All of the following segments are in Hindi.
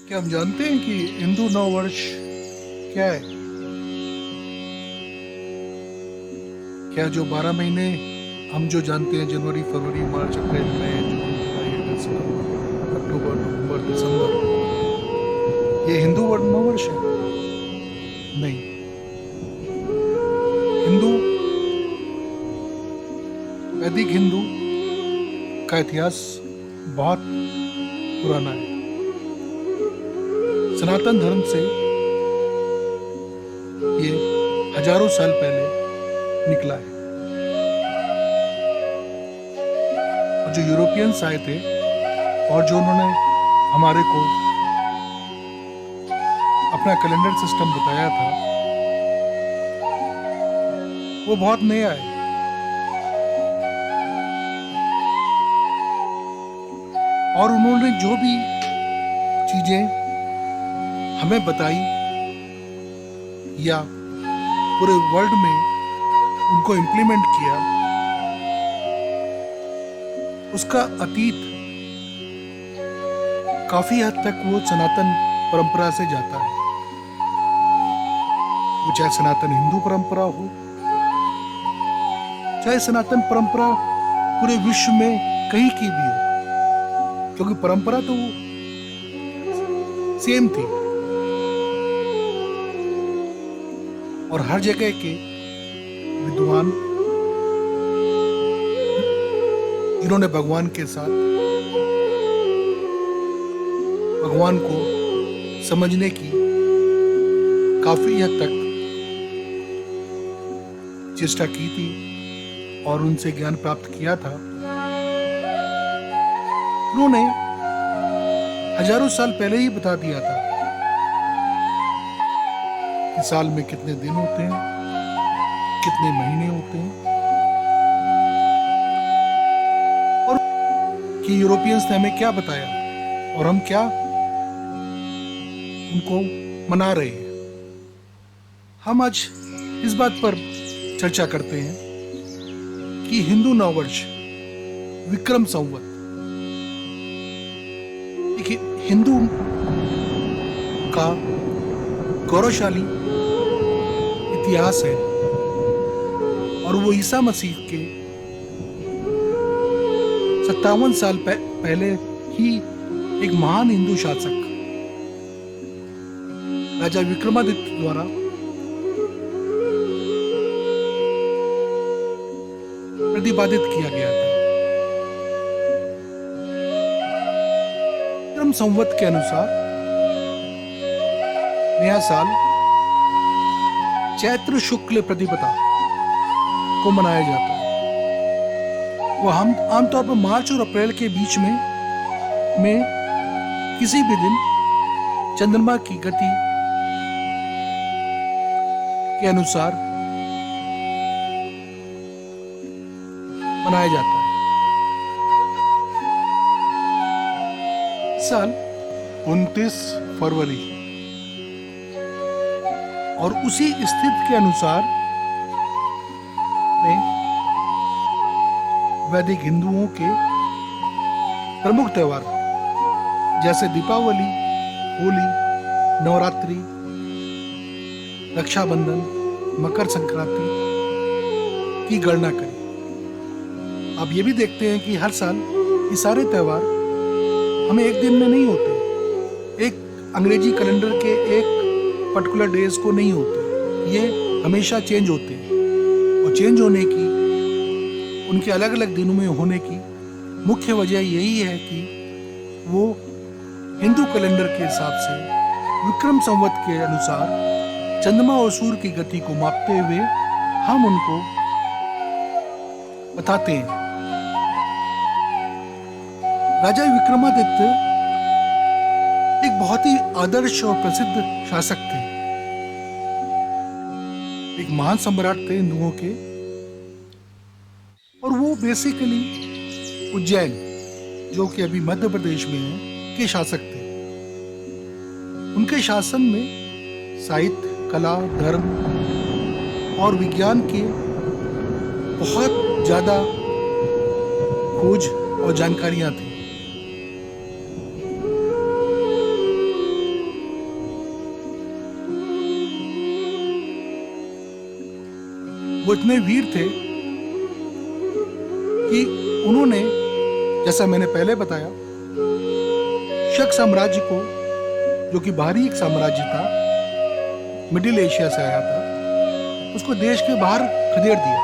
क्या हम जानते हैं कि हिंदू नववर्ष क्या है? क्या जो 12 महीने हम जो जानते हैं, जनवरी, फरवरी, मार्च, अप्रैल, मई, जून, जुलाई, अगस्त, सितंबर, अक्टूबर, नवंबर, दिसंबर, ये हिंदू नववर्ष है? नहीं। हिंदू वैदिक हिंदू का इतिहास बहुत पुराना है। सनातन धर्म से ये हजारों साल पहले निकला है। और जो यूरोपियंस आए थे और जो उन्होंने हमारे को अपना कैलेंडर सिस्टम बताया था, वो बहुत नया है। और उन्होंने जो भी चीजें हमें बताई या पूरे वर्ल्ड में उनको इम्प्लीमेंट किया, उसका अतीत काफी हद तक वो सनातन परंपरा से जाता है। वो चाहे सनातन हिंदू परंपरा हो, चाहे सनातन परंपरा पूरे विश्व में कहीं की भी हो, क्योंकि परंपरा तो सेम थी। और हर जगह के विद्वान जिन्होंने भगवान के साथ भगवान को समझने की काफी हद तक चेष्टा की थी और उनसे ज्ञान प्राप्त किया था, उन्होंने हजारों साल पहले ही बता दिया था कि साल में कितने दिन होते हैं, कितने महीने होते हैं, और कि यूरोपियंस ने हमें क्या बताया और हम क्या उनको मना रहे हैं। हम आज इस बात पर चर्चा करते हैं कि हिंदू नववर्ष विक्रम संवत, हिंदू का गौरवशाली इतिहास है और वो ईसा मसीह के 57 साल पहले ही एक महान हिंदू शासक राजा विक्रमादित्य द्वारा प्रतिपादित किया गया था। विक्रम संवत के अनुसार नया साल चैत्र शुक्ल प्रतिपदा को मनाया जाता है। वो हम आमतौर पर मार्च और अप्रैल के बीच में किसी भी दिन चंद्रमा की गति के अनुसार मनाया जाता है। इस साल 29 फरवरी और उसी स्थिति के अनुसार में वैदिक हिंदुओं के प्रमुख त्योहार जैसे दीपावली, होली, नवरात्रि, रक्षाबंधन, मकर संक्रांति की गणना करें। आप ये भी देखते हैं कि हर साल ये सारे त्योहार हमें एक दिन में नहीं होते, एक अंग्रेजी कैलेंडर के एक पर्टिकुलर डेज को नहीं होते, ये हमेशा चेंज होते हैं। और चेंज होने की, उनके अलग अलग दिनों में होने की मुख्य वजह यही है कि वो हिंदू कैलेंडर के हिसाब से विक्रम संवत के अनुसार चंद्रमा और सूर्य की गति को मापते हुए हम उनको बताते हैं। राजा विक्रमादित्य एक बहुत ही आदर्श और प्रसिद्ध शासक थे, एक महान सम्राट थे हिंदुओं के। और वो बेसिकली उज्जैन, जो कि अभी मध्य प्रदेश में है, के शासक थे। उनके शासन में साहित्य, कला, धर्म और विज्ञान के बहुत ज्यादा खोज और जानकारियां थी। वो इतने वीर थे कि उन्होंने, जैसा मैंने पहले बताया, शक साम्राज्य को, जो कि बाहरी एक साम्राज्य था, मिडिल एशिया से आया था, उसको देश के बाहर खदेड़ दिया।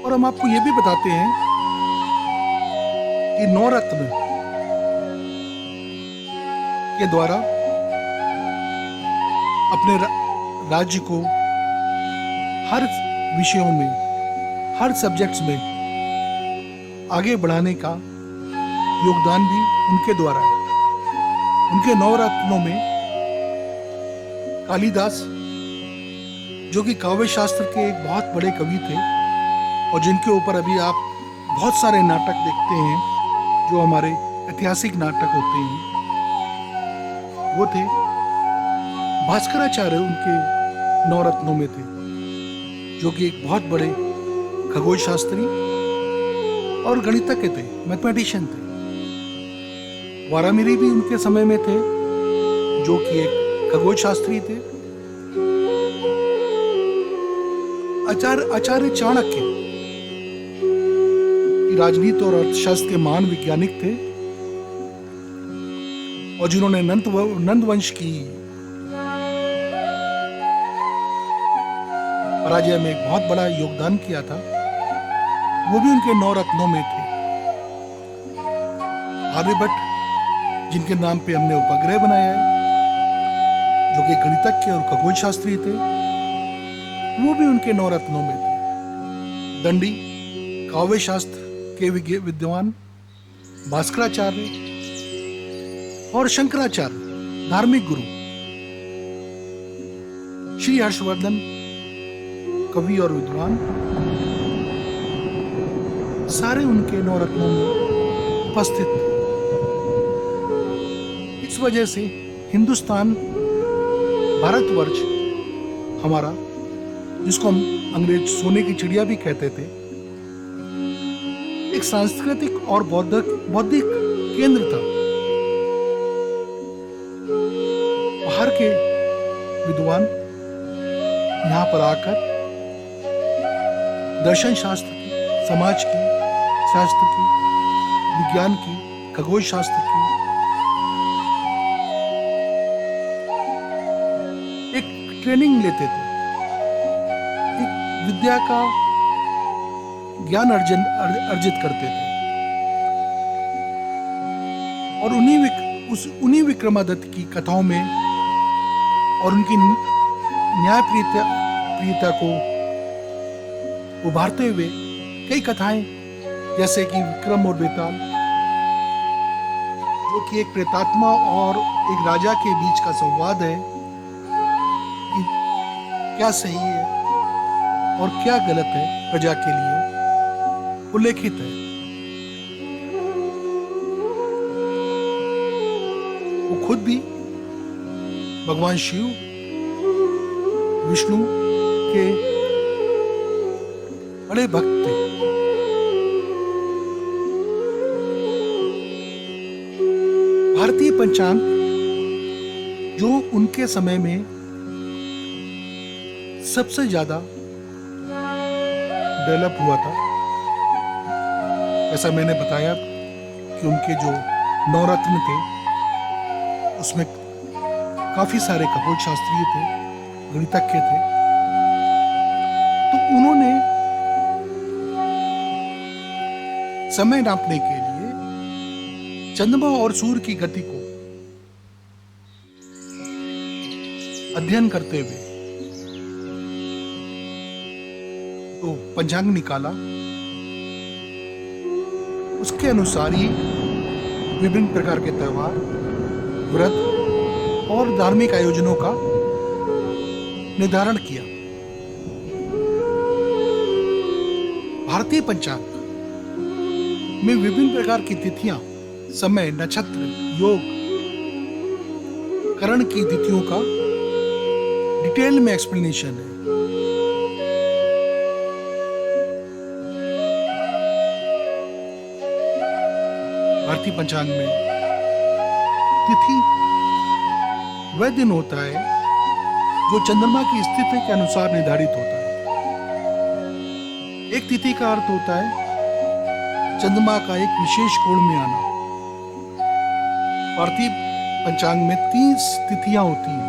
और हम आपको ये भी बताते हैं कि नवरत्न के द्वारा अपने राज्य को हर विषयों में, हर सब्जेक्ट्स में आगे बढ़ाने का योगदान भी उनके द्वारा है। उनके नवरत्नों में कालिदास, जो कि काव्य शास्त्र के एक बहुत बड़े कवि थे और जिनके ऊपर अभी आप बहुत सारे नाटक देखते हैं, जो हमारे ऐतिहासिक नाटक होते हैं, वो थे। भास्कराचार्य उनके नवरत्नों में थे, जो कि एक बहुत बड़े खगोल शास्त्री और गणितज्ञ थे, मैथमेटिशियन थे। वारामिरी भी उनके समय में थे, जो कि एक खगोल शास्त्री थे। आचार्य चाणक्य राजनीति और अर्थशास्त्र के महान वैज्ञानिक थे और जिन्होंने नंद वंश की पराजय में एक बहुत बड़ा योगदान किया था, वो भी उनके नवरत्नों में थे। आर्यभट्ट, जिनके नाम पे हमने उपग्रह बनाया है, जो कि गणितज्ञ और खगोल शास्त्री थे, वो भी उनके नवरत्नों में थे। दंडी, काव्य शास्त्र के विद्वान भास्कराचार्य और शंकराचार्य, धार्मिक गुरु। श्री हर्षवर्धन, कवि और विद्वान, सारे उनके नवरत्नों में उपस्थित थे। इस वजह से हिंदुस्तान, भारतवर्ष हमारा, जिसको हम अंग्रेज सोने की चिड़िया भी कहते थे, एक सांस्कृतिक और बौद्धिक केंद्र था। बाहर के विद्वान यहाँ पर आकर दर्शन शास्त्र की, समाज की, शास्त्र की, विज्ञान की, खगोल शास्त्र की एक ट्रेनिंग लेते थे, एक विद्या का ज्ञान अर्जित करते थे। और उन्हीं विक्रमादित्य की कथाओं में और उनकी न्यायप्रियता को उभारते हुए कई कथाएं, जैसे कि विक्रम और बेताल, जो कि एक प्रेतात्मा और एक राजा के बीच का संवाद है कि क्या सही है और क्या गलत है प्रजा के लिए, उल्लेखित है। वो खुद भी भगवान शिव, विष्णु के बड़े भक्त थे। भारतीय पंचांग, जो उनके समय में सबसे ज्यादा डेवलप हुआ था, ऐसा मैंने बताया कि उनके जो नवरत्न थे उसमें काफी सारे खगोल शास्त्री थे, गणितज्ञ थे। तो उन्होंने समय नापने के लिए चंद्रमा और सूर्य की गति को अध्ययन करते हुए तो पंचांग निकाला। उसके अनुसार ही विभिन्न प्रकार के त्योहार, व्रत और धार्मिक आयोजनों का निर्धारण किया। भारतीय पंचांग में विभिन्न प्रकार की तिथियां, समय, नक्षत्र, योग, करण की तिथियों का डिटेल में एक्सप्लेनेशन है। भारतीय पंचांग में तिथि वह दिन होता है जो चंद्रमा की स्थिति के अनुसार निर्धारित होता है। एक तिथि का अर्थ होता है चंद्रमा का एक विशेष कोण में आना। भारतीय पंचांग में 30 तिथियां होती हैं।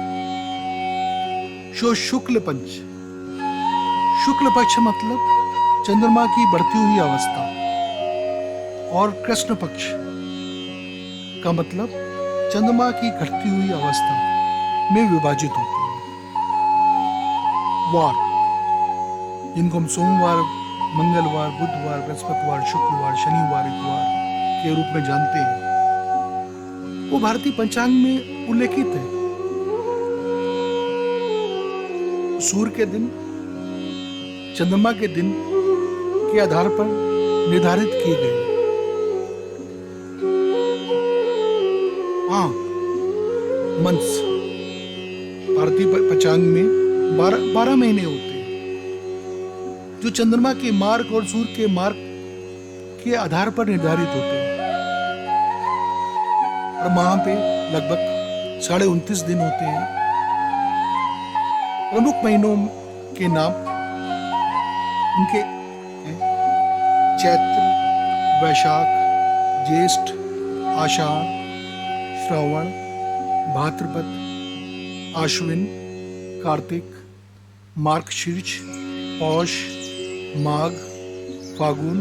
शुक्ल पंच, शुक्ल पक्ष मतलब चंद्रमा की बढ़ती हुई अवस्था, और कृष्ण पक्ष का मतलब चंद्रमा की घटती हुई अवस्था में विभाजित होती है। वार, जिनको हम सोमवार, मंगलवार, बुधवार, बृहस्पतिवार, शुक्रवार, शनिवार, इतवार के रूप में जानते हैं, वो भारतीय पंचांग में उल्लेखित है। सूर्य के दिन चंद्रमा के दिन के आधार पर निर्धारित किए गए। हाँ, मंथ्स भारतीय पंचांग में 12 महीने होते हैं, जो चंद्रमा के मार्ग और सूर्य के मार्ग के आधार पर निर्धारित होते हैं। और माह पे लगभग 29.5 दिन होते हैं। प्रमुख महीनों के नाम उनके हैं चैत्र, वैशाख, ज्येष्ठ, आषाढ़, श्रावण, भाद्रपद, आश्विन, कार्तिक, मार्गशीर्ष, पौष, माघ, फागुन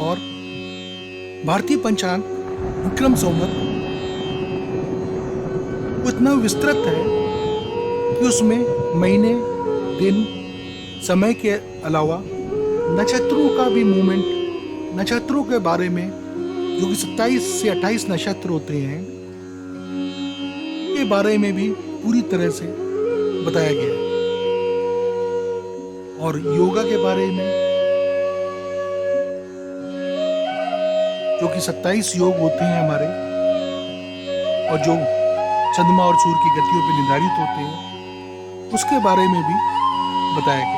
और भारतीय पंचांग विक्रम संवत इतना विस्तृत है कि उसमें महीने, दिन, समय के अलावा नक्षत्रों का भी मूवमेंट, नक्षत्रों के बारे में, जो कि 27 से 28 नक्षत्र होते हैं, के बारे में भी पूरी तरह से बताया गया है। और योगा के बारे में, जो कि 27 योग होते हैं हमारे, और जो चंद्रमा और सूर्य की गतियों पर निर्धारित होते हैं, उसके बारे में भी बताया गया।